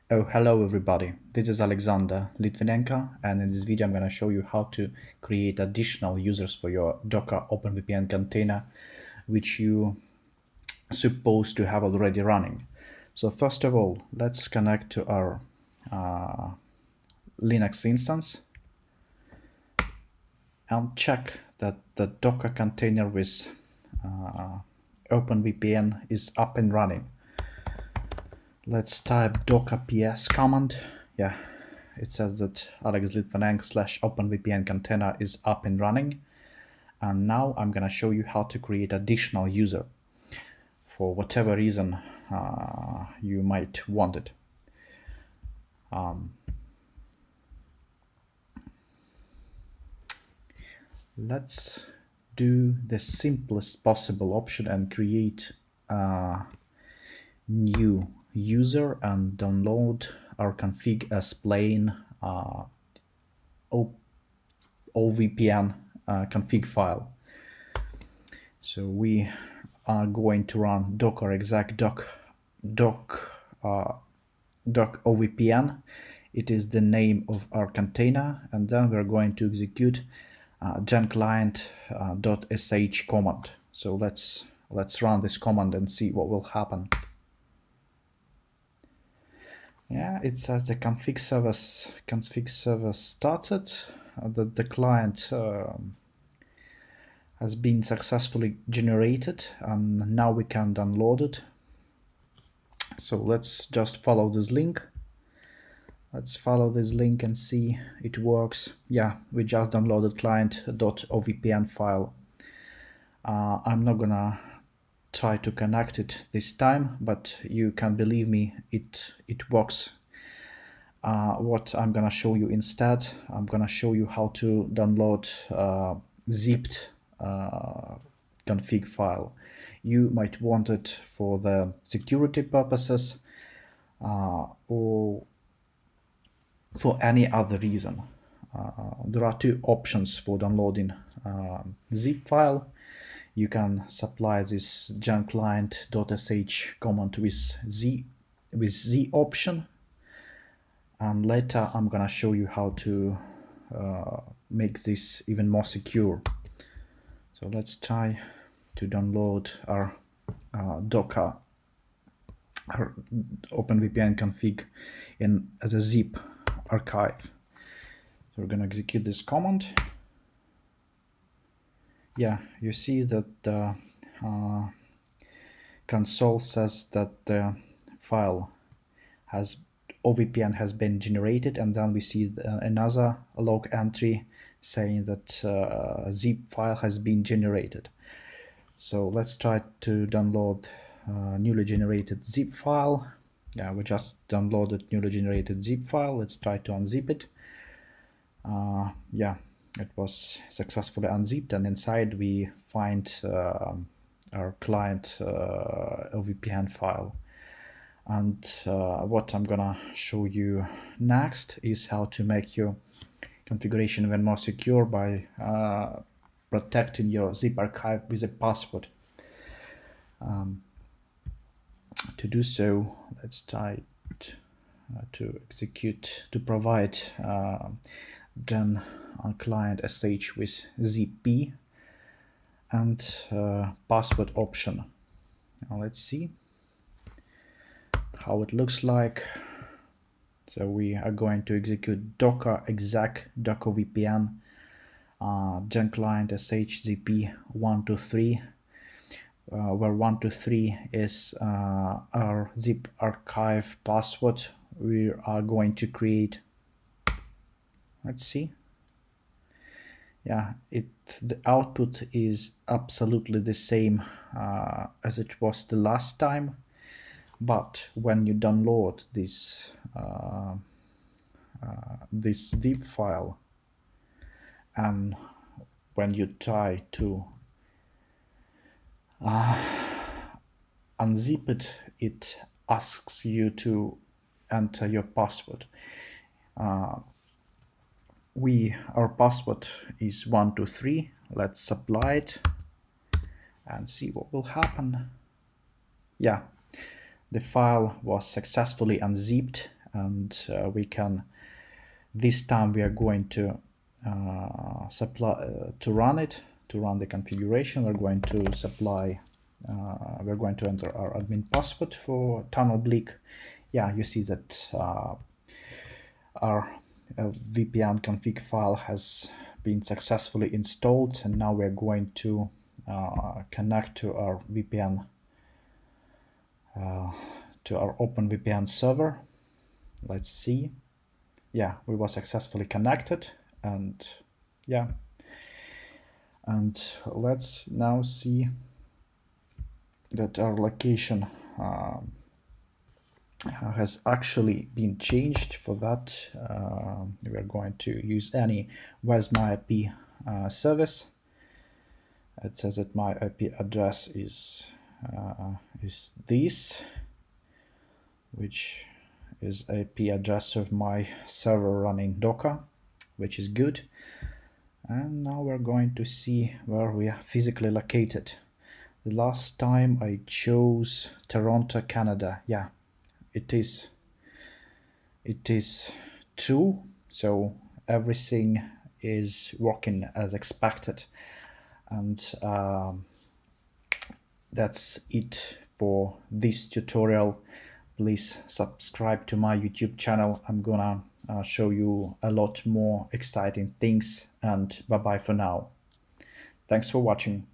Oh, hello everybody. This is Alexander Litvinenko, and in this video I'm going to show you how to create additional users for your Docker OpenVPN container, which you supposed to have already running. So first of all, let's connect to our Linux instance and check that the Docker container with OpenVPN is up and running. Let's type dockerps command. Yeah, it says that Alex Litvinenko / OpenVPN container is up and running. And now I'm gonna show you how to create additional user for whatever reason you might want it. Let's do the simplest possible option and create a new user and download our config as plain OVPN config file. So we are going to run docker exec dockovpn. It is the name of our container, and then we're going to execute genclient.sh command. So let's run this command and see what will happen. Yeah, it says the config server started. The client has been successfully generated, and now we can download it. So let's just follow this link. Let's follow this link and see it works. Yeah, we just downloaded client.ovpn file. I'm not gonna try to connect it this time, but you can believe me, it works. What I'm gonna show you instead, I'm gonna show you how to download zipped config file. You might want it for the security purposes or for any other reason. There are two options for downloading zip file. You can supply this genclient.sh command with z option, and later I'm gonna show you how to make this even more secure. So let's try to download our Docker, our OpenVPN config as a zip archive. So we're gonna execute this command. Yeah, you see that the console says that the file OVPN has been generated, and then we see another log entry saying that zip file has been generated. So let's try to download newly generated zip file. Yeah, we just downloaded newly generated zip file. Let's try to unzip it. Yeah, it was successfully unzipped, and inside we find our client OVPN file. And what I'm gonna show you next is how to make your configuration even more secure by protecting your zip archive with a password. To do so, let's try to execute, to provide gen client sh with zp and password option. Now let's see how it looks like. So we are going to execute docker exec dockervpn genclient sh zp 123, where 123 is our zip archive password we are going to create. Let's see. Yeah, the output is absolutely the same as it was the last time, but when you download this this zip file, and when you try to unzip it, it asks you to enter your password. Our password is 123. Let's supply it and see what will happen. Yeah, the file was successfully unzipped, and we can, this time we are going to to run the configuration. We're going to supply, we're going to enter our admin password for TunnelBleak. Yeah, you see that our VPN config file has been successfully installed, and now we're going to connect to our VPN, to our OpenVPN server. Let's see. Yeah, we were successfully connected, and yeah, and let's now see that our location has actually been changed. For that, we are going to use any where's my IP service. It says that my IP address is this, which is IP address of my server running Docker, which is good. And now we're going to see where we are physically located. The last time I chose Toronto, Canada. Yeah, it is true. So everything is working as expected. And that's it for this tutorial. Please subscribe to my YouTube channel. I'm gonna show you a lot more exciting things, and bye bye for now. Thanks for watching.